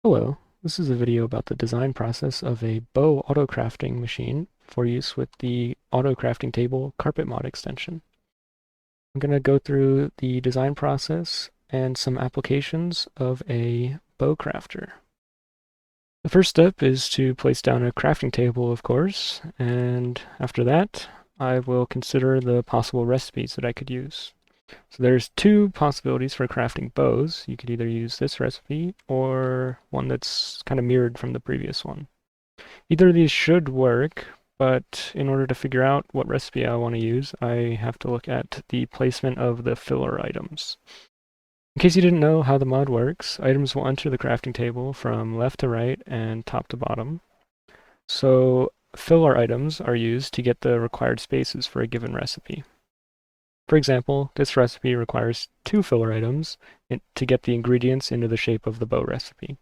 Hello, this is a video about the design process of a bow autocrafting machine for use with the AutoCraftingTable carpet mod extension. I'm going to go through the design process and some applications of a bow crafter. The first step is to place down a crafting table, of course, and after that, I will consider the possible recipes that I could use. So there's two possibilities for crafting bows. You could either use this recipe or one that's kind of mirrored from the previous one. Either of these should work, but in order to figure out what recipe I want to use, I have to look at the placement of the filler items. In case you didn't know how the mod works, items will enter the crafting table from left to right and top to bottom. So filler items are used to get the required spaces for a given recipe. For example, this recipe requires 2 filler items to get the ingredients into the shape of the bow recipe.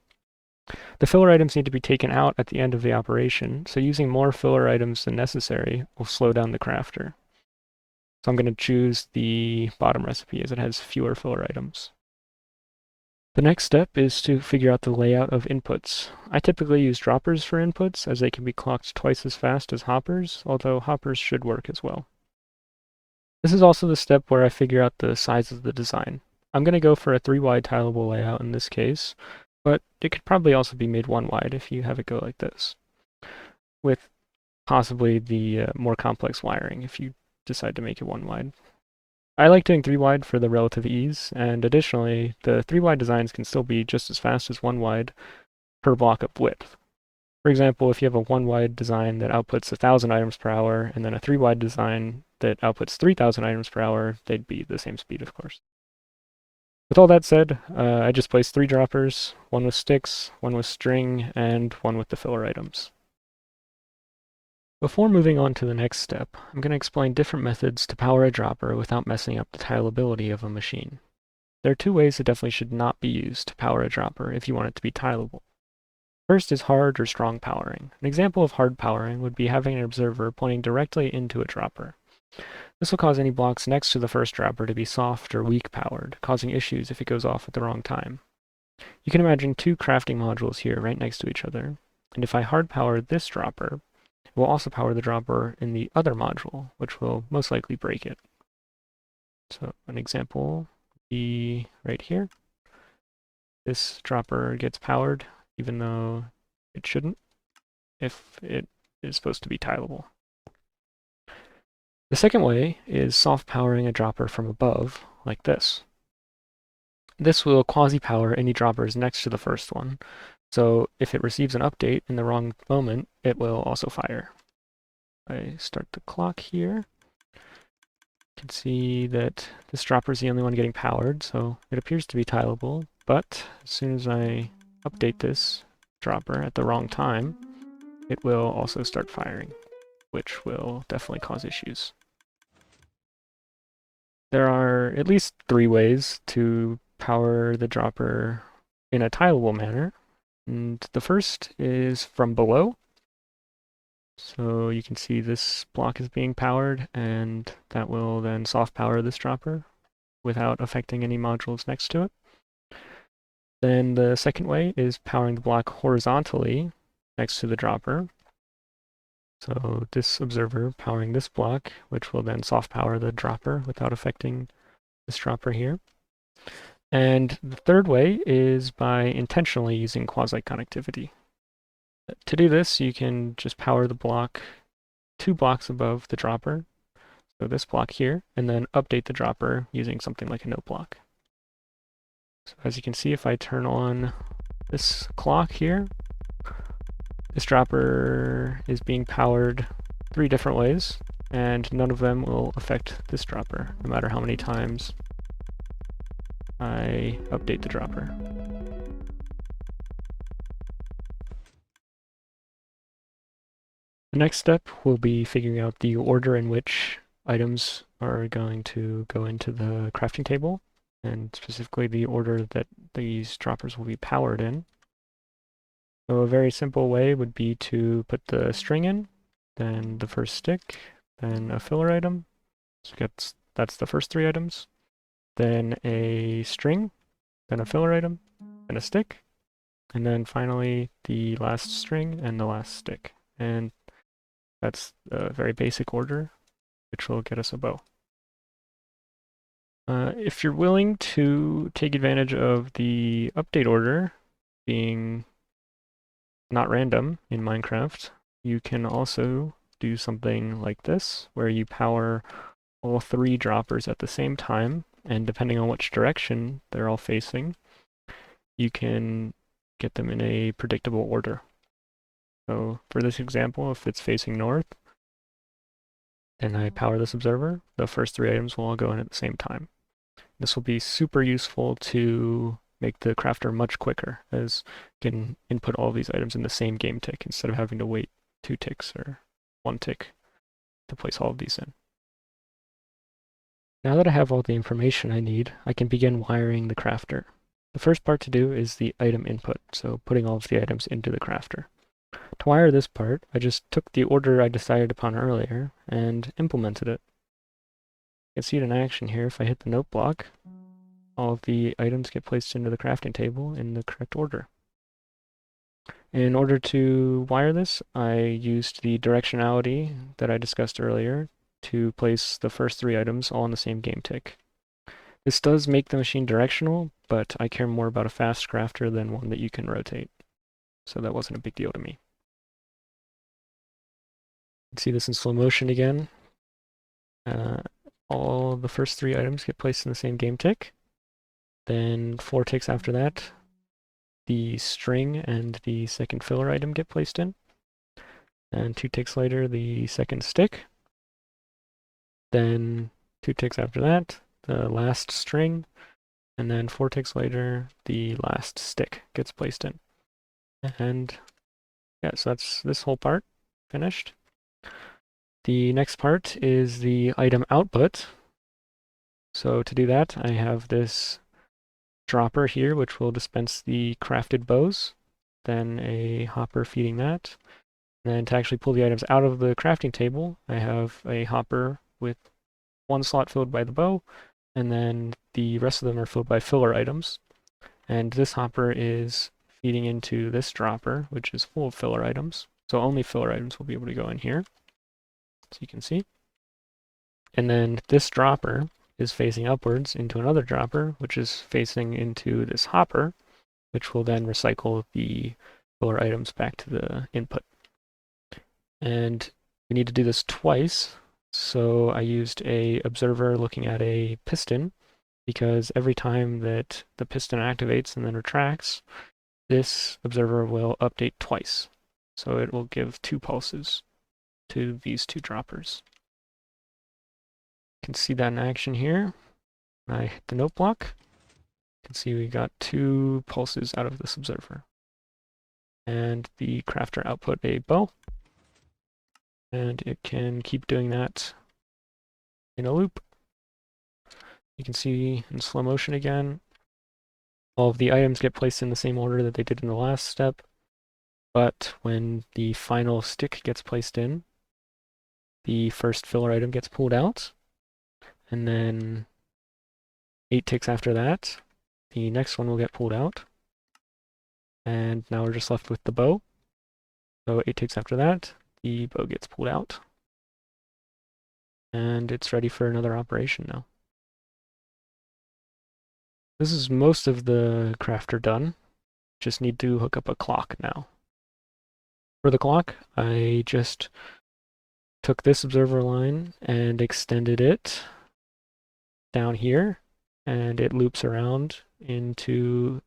The filler items need to be taken out at the end of the operation, so using more filler items than necessary will slow down the crafter. So I'm going to choose the bottom recipe as it has fewer filler items. The next step is to figure out the layout of inputs. I typically use droppers for inputs as they can be clocked twice as fast as hoppers, although hoppers should work as well. This is also the step where I figure out the size of the design. I'm going to go for a 3-wide tileable layout in this case, but it could probably also be made 1-wide if you have it go like this, with possibly the more complex wiring if you decide to make it 1-wide. I like doing 3-wide for the relative ease, and additionally, the 3-wide designs can still be just as fast as 1-wide per block of width. For example, if you have a 1-wide design that outputs 1,000 items per hour, and then a 3-wide design that outputs 3,000 items per hour, they'd be the same speed, of course. With all that said, I just placed 3 droppers, one with sticks, one with string, and one with the filler items. Before moving on to the next step, I'm going to explain different methods to power a dropper without messing up the tileability of a machine. There are 2 ways that definitely should not be used to power a dropper if you want it to be tileable. First is hard or strong powering. An example of hard powering would be having an observer pointing directly into a dropper. This will cause any blocks next to the first dropper to be soft or weak powered, causing issues if it goes off at the wrong time. You can imagine 2 crafting modules here right next to each other, and if I hard power this dropper, it will also power the dropper in the other module, which will most likely break it. So an example would be right here. This dropper gets powered even though it shouldn't, if it is supposed to be tileable. The second way is soft powering a dropper from above, like this. This will quasi-power any droppers next to the first one, so if it receives an update in the wrong moment, it will also fire. I start the clock here. You can see that this dropper is the only one getting powered, so it appears to be tileable, but as soon as I update this dropper at the wrong time, it will also start firing, which will definitely cause issues. There are at least 3 ways to power the dropper in a tileable manner. And the first is from below. So you can see this block is being powered, and that will then soft power this dropper without affecting any modules next to it. Then the second way is powering the block horizontally next to the dropper. So this observer powering this block, which will then soft power the dropper without affecting this dropper here. And the third way is by intentionally using quasi-connectivity. To do this, you can just power the block 2 blocks above the dropper, so this block here, and then update the dropper using something like a note block. So as you can see, if I turn on this clock here, this dropper is being powered 3 different ways, and none of them will affect this dropper, no matter how many times I update the dropper. The next step will be figuring out the order in which items are going to go into the crafting table, and specifically the order that these droppers will be powered in. So a very simple way would be to put the string in, then the first stick, then a filler item. So that's the first 3 items. Then a string, then a filler item, then a stick, and then finally the last string and the last stick. And that's a very basic order, which will get us a bow. If you're willing to take advantage of the update order being not random in Minecraft, you can also do something like this, where you power all 3 droppers at the same time, and depending on which direction they're all facing, you can get them in a predictable order. So for this example, if it's facing north, and I power this observer, the first 3 items will all go in at the same time. This will be super useful to make the crafter much quicker, as you can input all these items in the same game tick instead of having to wait 2 ticks or 1 tick to place all of these in. Now that I have all the information I need, I can begin wiring the crafter. The first part to do is the item input, so putting all of the items into the crafter. To wire this part, I just took the order I decided upon earlier and implemented it. You can see it in action here. If I hit the note block, all of the items get placed into the crafting table in the correct order. In order to wire this, I used the directionality that I discussed earlier to place the first 3 items all in the same game tick. This does make the machine directional, but I care more about a fast crafter than one that you can rotate. So that wasn't a big deal to me. You can see this in slow motion again. All the first 3 items get placed in the same game tick. Then 4 ticks after that, the string and the second filler item get placed in. And 2 ticks later, the second stick. Then 2 ticks after that, the last string. And then 4 ticks later, the last stick gets placed in. And yeah, so that's this whole part finished. The next part is the item output. So to do that, I have this dropper here, which will dispense the crafted bows, then a hopper feeding that. And then to actually pull the items out of the crafting table, I have a hopper with 1 slot filled by the bow, and then the rest of them are filled by filler items. And this hopper is feeding into this dropper, which is full of filler items. So only filler items will be able to go in here, so you can see. And then this dropper is facing upwards into another dropper, which is facing into this hopper, which will then recycle the filler items back to the input. And we need to do this twice, so I used a observer looking at a piston, because every time that the piston activates and then retracts, this observer will update twice. So it will give 2 pulses to these 2 droppers. You can see that in action here. When I hit the note block, you can see we got 2 pulses out of this observer. And the crafter output a bow, and it can keep doing that in a loop. You can see in slow motion again, all of the items get placed in the same order that they did in the last step, but when the final stick gets placed in, the first filler item gets pulled out, and then 8 ticks after that, the next one will get pulled out, and now we're just left with the bow. So 8 ticks after that, the bow gets pulled out, and it's ready for another operation now. This is most of the crafter done. Just need to hook up a clock now. For the clock, I just took this observer line and extended it down here, and it loops around into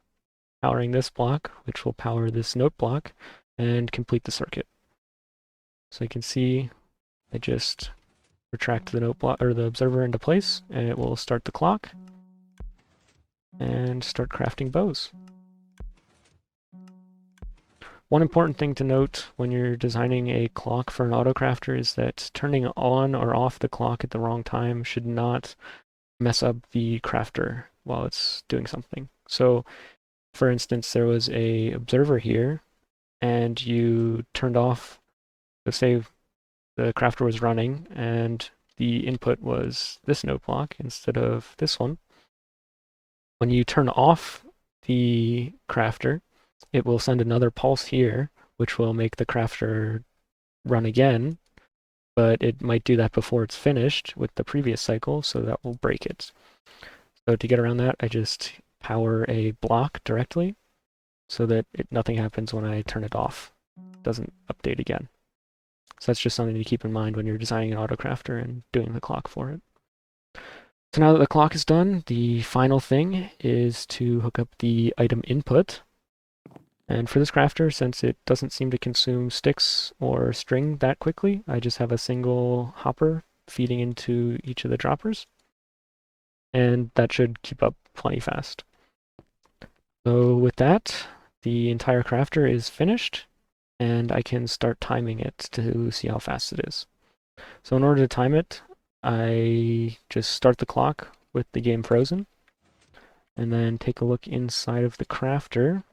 powering this block, which will power this note block and complete the circuit. So you can see I just retract the note block or the observer into place, and it will start the clock and start crafting bows. One important thing to note when you're designing a clock for an autocrafter is that turning on or off the clock at the wrong time should not mess up the crafter while it's doing something. So, for instance, there was a observer here, and you turned off, let's say the crafter was running, and the input was this note block instead of this one. When you turn off the crafter, it will send another pulse here, which will make the crafter run again, but it might do that before it's finished with the previous cycle, so that will break it. So to get around that, I just power a block directly so that nothing happens when I turn it off. It doesn't update again. So that's just something to keep in mind when you're designing an autocrafter and doing the clock for it. So now that the clock is done, the final thing is to hook up the item input. And for this crafter, since it doesn't seem to consume sticks or string that quickly, I just have a single hopper feeding into each of the droppers. And that should keep up plenty fast. So with that, the entire crafter is finished, and I can start timing it to see how fast it is. So in order to time it, I just start the clock with the game frozen, and then take a look inside of the crafter,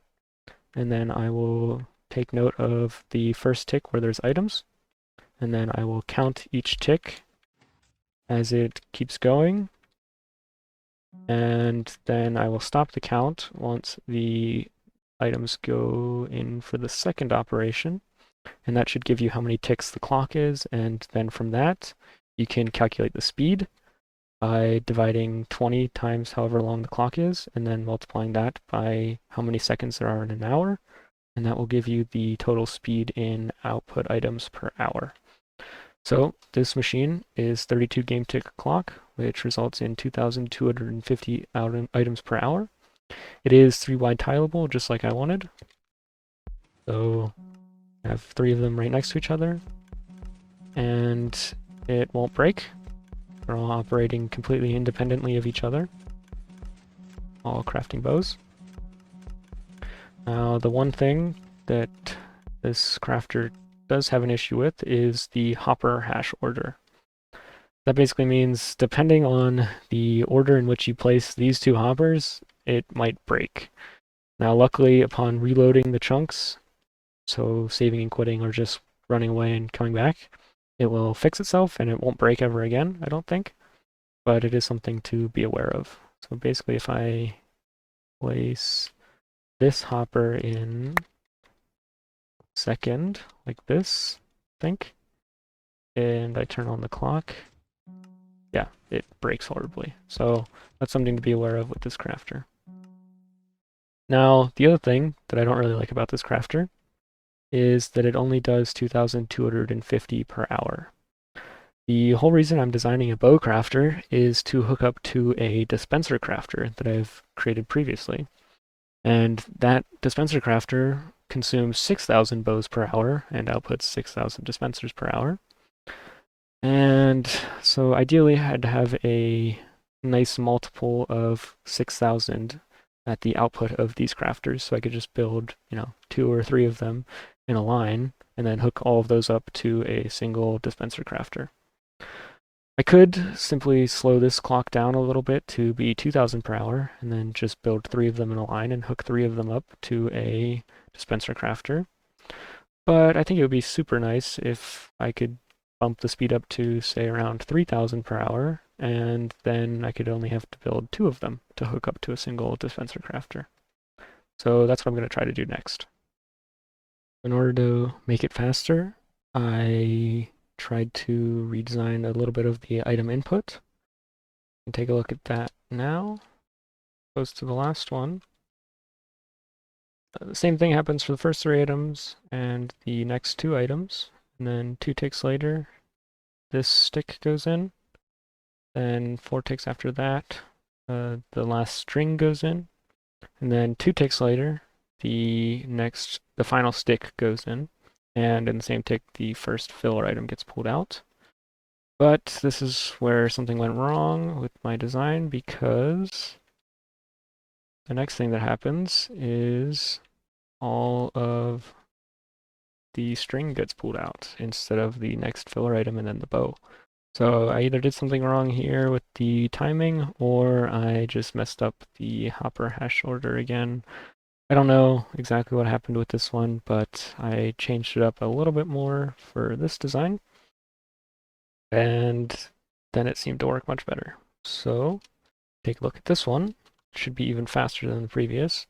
and then I will take note of the first tick where there's items, and then I will count each tick as it keeps going, and then I will stop the count once the items go in for the second operation, and that should give you how many ticks the clock is, and then from that you can calculate the speed by dividing 20 times however long the clock is, and then multiplying that by how many seconds there are in an hour, and that will give you the total speed in output items per hour. So this machine is 32 game tick clock, which results in 2,250 items per hour. It is 3-wide tileable, just like I wanted. So I have 3 of them right next to each other, and it won't break. They're all operating completely independently of each other, all crafting bows. Now, the one thing that this crafter does have an issue with is the hopper hash order. That basically means depending on the order in which you place these 2 hoppers, it might break. Now, luckily, upon reloading the chunks, so saving and quitting or just running away and coming back, it will fix itself and it won't break ever again, I don't think. But it is something to be aware of. So basically, if I place this hopper in second, like this, I think, and I turn on the clock, yeah, it breaks horribly. So that's something to be aware of with this crafter. Now, the other thing that I don't really like about this crafter is that it only does 2,250 per hour. The whole reason I'm designing a bow crafter is to hook up to a dispenser crafter that I've created previously. And that dispenser crafter consumes 6,000 bows per hour and outputs 6,000 dispensers per hour. And so ideally I'd have a nice multiple of 6,000 at the output of these crafters, so I could just build, 2 or 3 of them in a line and then hook all of those up to a single dispenser crafter. I could simply slow this clock down a little bit to be 2,000 per hour and then just build 3 of them in a line and hook 3 of them up to a dispenser crafter. But I think it would be super nice if I could bump the speed up to, say, around 3,000 per hour, and then I could only have to build 2 of them to hook up to a single dispenser crafter. So that's what I'm going to try to do next. In order to make it faster, I tried to redesign a little bit of the item input. And take a look at that now. Goes to the last one. The same thing happens for the first 3 items and the next 2 items. And then 2 ticks later, this stick goes in. Then 4 ticks after that, the last string goes in. And then 2 ticks later, the final stick goes in. And in the same tick, the first filler item gets pulled out. But this is where something went wrong with my design, because the next thing that happens is all of the string gets pulled out instead of the next filler item and then the bow. So I either did something wrong here with the timing, or I just messed up the hopper hash order again. I don't know exactly what happened with this one, but I changed it up a little bit more for this design, and then it seemed to work much better. So take a look at this one. It should be even faster than the previous.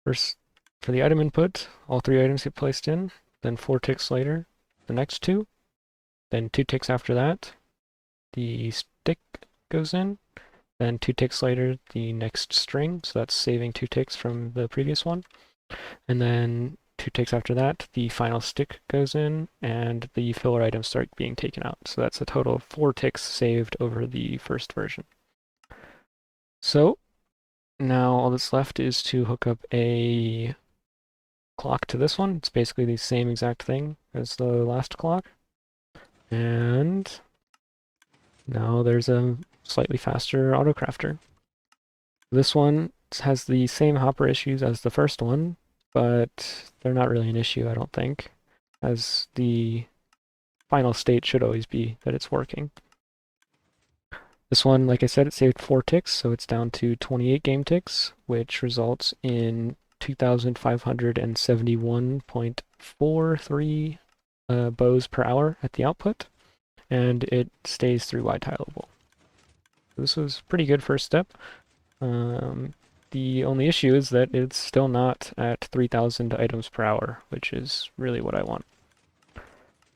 First For the item input, all 3 items get placed in, then 4 ticks later, the next 2, then 2 ticks after that, the stick goes in, then 2 ticks later, the next string, so that's saving 2 ticks from the previous one, and then 2 ticks after that, the final stick goes in, and the filler items start being taken out. So that's a total of 4 ticks saved over the first version. So now all that's left is to hook up a clock to this one. It's basically the same exact thing as the last clock. And now there's a slightly faster Autocrafter. This one has the same hopper issues as the first one, but they're not really an issue, I don't think, as the final state should always be that it's working. This one, like I said, it saved 4 ticks, so it's down to 28 game ticks, which results in 2,571.43 bows per hour at the output, and it stays 3-wide tileable. This was a pretty good first step. The only issue is that it's still not at 3,000 items per hour, which is really what I want.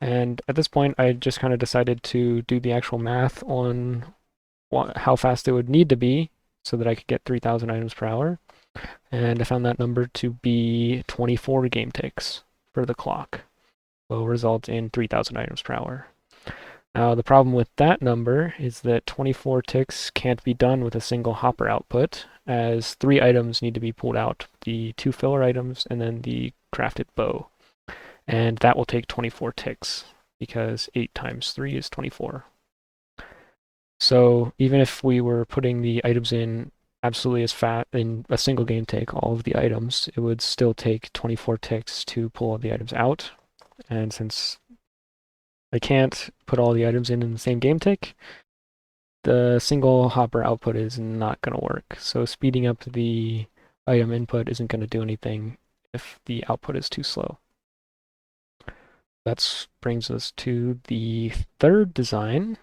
And at this point, I just kind of decided to do the actual math on how fast it would need to be so that I could get 3,000 items per hour. And I found that number to be 24 game ticks for the clock. Will result in 3,000 items per hour. Now the problem with that number is that 24 ticks can't be done with a single hopper output, as 3 items need to be pulled out, the 2 filler items and then the crafted bow. And that will take 24 ticks, because 8 times 3 is 24. So even if we were putting the items in absolutely as fast in a single game tick, all of the items, it would still take 24 ticks to pull all the items out. And since I can't put all the items in the same game tick, the single hopper output is not going to work. So speeding up the item input isn't going to do anything if the output is too slow. That brings us to the third design,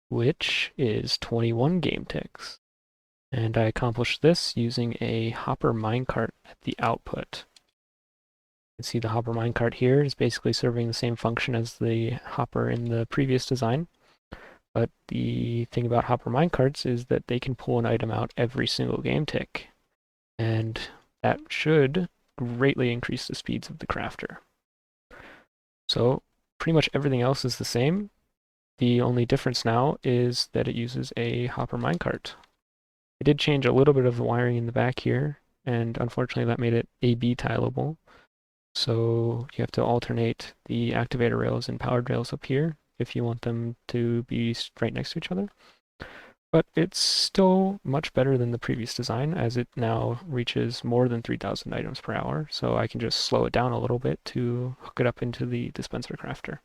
which is 21 game ticks. And I accomplished this using a hopper minecart at the output. You can see the hopper minecart here is basically serving the same function as the hopper in the previous design. But the thing about hopper minecarts is that they can pull an item out every single game tick. And that should greatly increase the speeds of the crafter. So pretty much everything else is the same. The only difference now is that it uses a hopper minecart. I did change a little bit of the wiring in the back here, and unfortunately that made it AB tileable. So you have to alternate the activator rails and powered rails up here if you want them to be right next to each other. But it's still much better than the previous design, as it now reaches more than 3,000 items per hour, so I can just slow it down a little bit to hook it up into the dispenser crafter.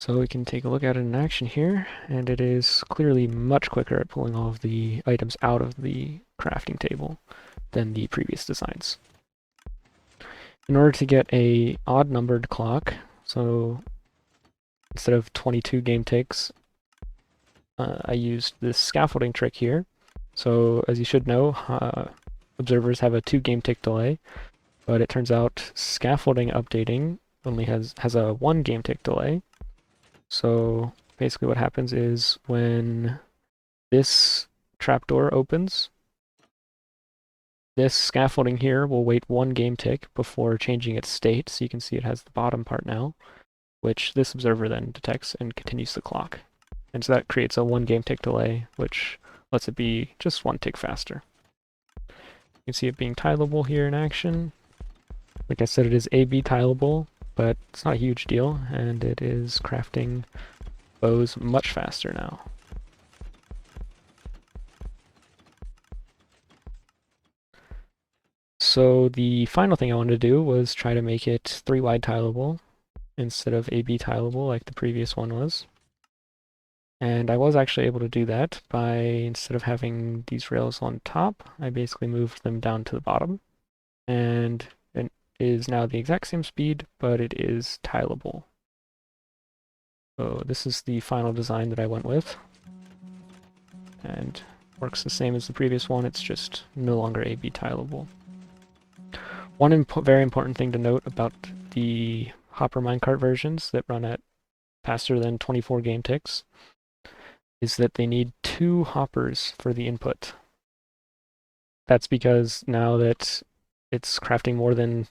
So we can take a look at it in action here, and it is clearly much quicker at pulling all of the items out of the crafting table than the previous designs. In order to get a odd numbered clock, so instead of 22 game ticks, I used this scaffolding trick here. So as you should know, observers have a 2 game tick delay, but it turns out scaffolding updating only has a 1 game tick delay. So basically what happens is when this trapdoor opens, this scaffolding here will wait 1 game tick before changing its state, so you can see it has the bottom part now, which this observer then detects and continues the clock. And so that creates a 1 game tick delay, which lets it be just 1 tick faster. You can see it being tileable here in action. Like I said, it is AB tileable, but it's not a huge deal, and it is crafting bows much faster now. So the final thing I wanted to do was try to make it 3-wide tileable instead of AB tileable like the previous one was. And I was actually able to do that by, instead of having these rails on top, I basically moved them down to the bottom. And it is now the exact same speed, but it is tileable. So this is the final design that I went with. And works the same as the previous one, it's just no longer AB tileable. One very important thing to note about the Hopper minecart versions that run at faster than 24 game ticks is that they need 2 hoppers for the input. That's because now that it's crafting more than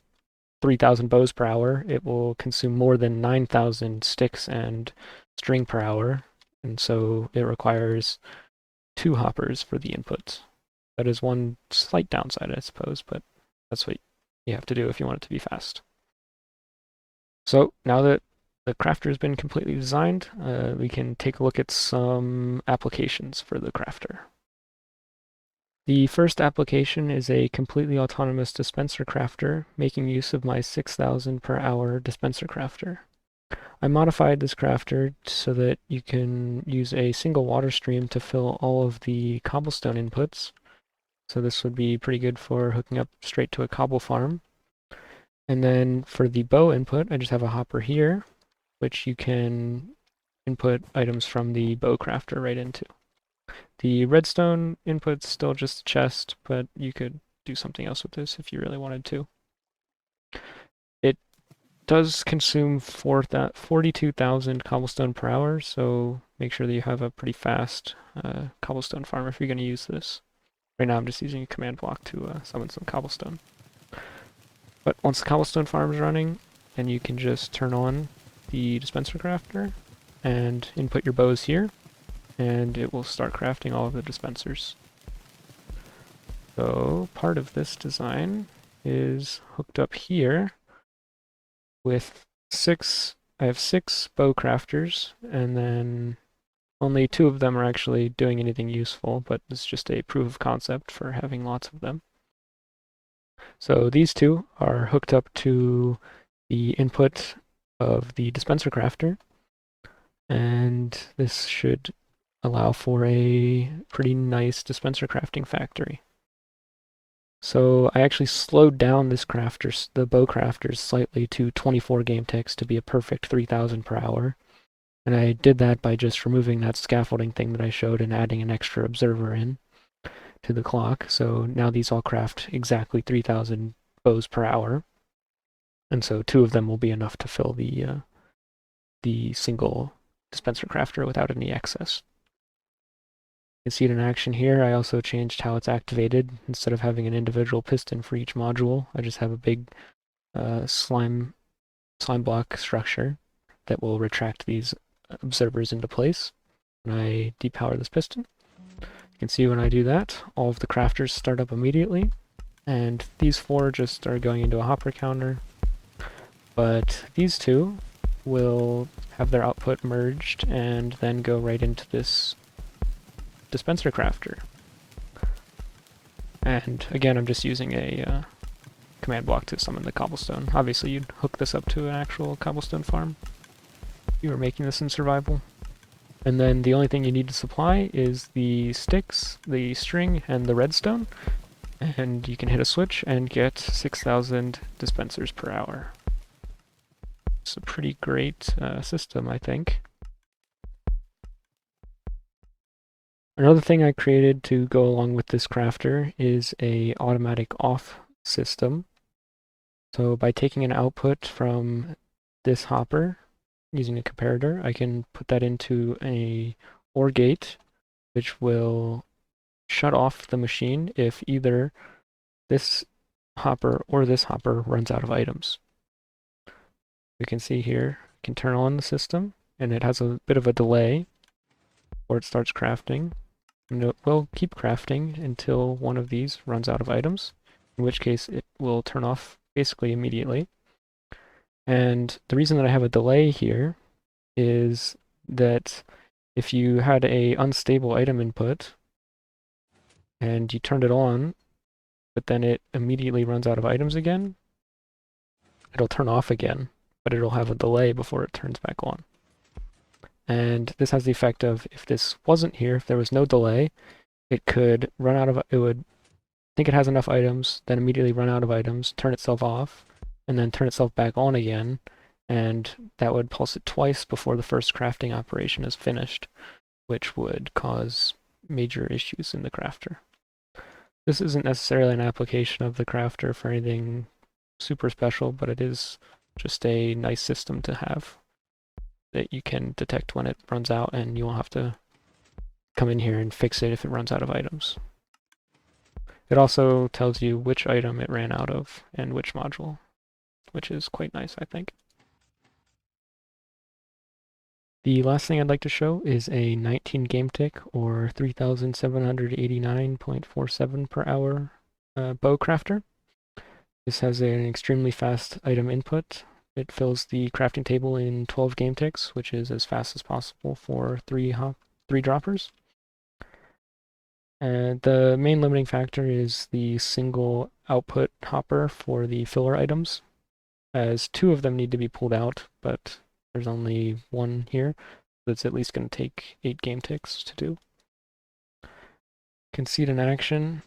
3,000 bows per hour, it will consume more than 9,000 sticks and string per hour, and so it requires 2 hoppers for the input. That is one slight downside, I suppose, but that's what you have to do if you want it to be fast. So now that the crafter has been completely designed, we can take a look at some applications for the crafter. The first application is a completely autonomous dispenser crafter, making use of my 6,000 per hour dispenser crafter. I modified this crafter so that you can use a single water stream to fill all of the cobblestone inputs. So this would be pretty good for hooking up straight to a cobble farm. And then for the bow input, I just have a hopper here, which you can input items from the bow crafter right into. The redstone input's still just a chest, but you could do something else with this if you really wanted to. It does consume 42,000 cobblestone per hour, so make sure that you have a pretty fast cobblestone farm if you're going to use this. Right now I'm just using a command block to summon some cobblestone. But once the cobblestone farm is running, then you can just turn on the dispenser crafter and input your bows here, and it will start crafting all of the dispensers. So part of this design is hooked up here with I have 6 bow crafters, and then only 2 of them are actually doing anything useful, but it's just a proof of concept for having lots of them. So these 2 are hooked up to the input of the dispenser crafter, and this should allow for a pretty nice dispenser crafting factory. So I actually slowed down this the bow crafters slightly to 24 game ticks to be a perfect 3,000 per hour. And I did that by just removing that scaffolding thing that I showed and adding an extra observer in to the clock. So now these all craft exactly 3,000 bows per hour. And so 2 of them will be enough to fill the single dispenser crafter without any excess. You can see it in action here. I also changed how it's activated. Instead of having an individual piston for each module, I just have a big slime block structure that will retract these observers into place. When I depower this piston, you can see when I do that, all of the crafters start up immediately, and these 4 just are going into a hopper counter, but these 2 will have their output merged and then go right into this dispenser crafter. And again, I'm just using a command block to summon the cobblestone. Obviously, you'd hook this up to an actual cobblestone farm if you were making this in survival. And then the only thing you need to supply is the sticks, the string, and the redstone. And you can hit a switch and get 6,000 dispensers per hour. It's a pretty great system, I think. Another thing I created to go along with this crafter is a automatic off system. So by taking an output from this hopper, using a comparator, I can put that into a OR gate, which will shut off the machine if either this hopper or this hopper runs out of items. We can see here, I can turn on the system, and it has a bit of a delay before it starts crafting. And it will keep crafting until one of these runs out of items, in which case it will turn off basically immediately. And the reason that I have a delay here is that if you had a unstable item input and you turned it on, but then it immediately runs out of items again, it'll turn off again, but it'll have a delay before it turns back on. And this has the effect of, if this wasn't here, if there was no delay, it could run out of, it would think it has enough items, then immediately run out of items, turn itself off, and then turn itself back on again, and that would pulse it twice before the first crafting operation is finished, which would cause major issues in the crafter. This isn't necessarily an application of the crafter for anything super special, but it is just a nice system to have that you can detect when it runs out, and you won't have to come in here and fix it if it runs out of items. It also tells you which item it ran out of and which module, which is quite nice, I think. The last thing I'd like to show is a 19 game tick, or 3789.47 per hour bow crafter. This has an extremely fast item input. It fills the crafting table in 12 game ticks, which is as fast as possible for three droppers. And the main limiting factor is the single output hopper for the filler items, as 2 of them need to be pulled out, but there's only 1 here. That's at least going to take 8 game ticks to do. You can see it in action.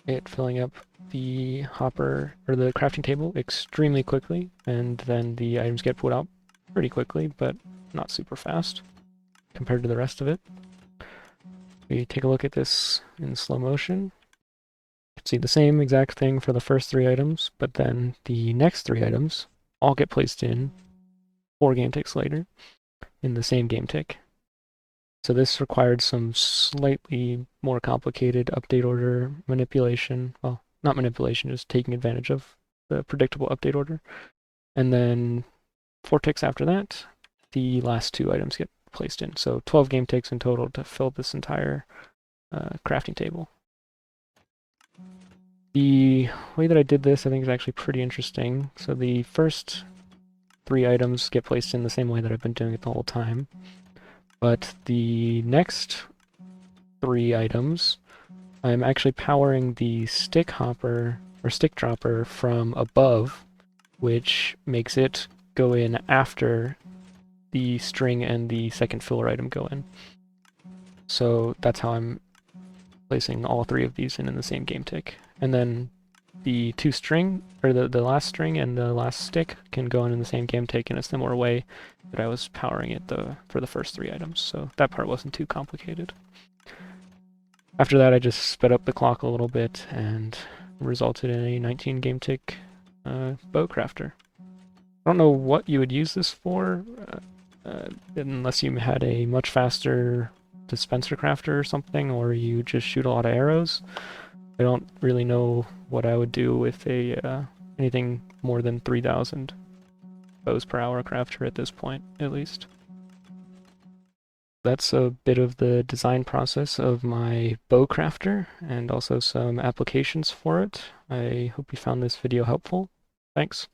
It filling up the hopper, or the crafting table, extremely quickly, and then the items get pulled out pretty quickly, but not super fast compared to the rest of it. We take a look at this in slow motion. You can see the same exact thing for the first 3 items, but then the next 3 items all get placed in 4 game ticks later in the same game tick. So this required some slightly more complicated update order manipulation. Well, not manipulation, just taking advantage of the predictable update order. And then 4 ticks after that, the last 2 items get placed in. So 12 game ticks in total to fill this entire crafting table. The way that I did this, I think, is actually pretty interesting. So the first 3 items get placed in the same way that I've been doing it the whole time. But the next 3 items, I'm actually powering the stick hopper or stick dropper from above, which makes it go in after the string and the second filler item go in. So that's how I'm placing all 3 of these in the same game tick. And then the 2 string, or the last string and the last stick can go in the same game tick in a similar way that I was powering it for the first 3 items. So that part wasn't too complicated. After that, I just sped up the clock a little bit and resulted in a 19 game tick bow crafter. I don't know what you would use this for, unless you had a much faster dispenser crafter or something, or you just shoot a lot of arrows. I don't really know what I would do with a anything more than 3,000 bows per hour crafter at this point, at least. That's a bit of the design process of my bow crafter, and also some applications for it. I hope you found this video helpful. Thanks.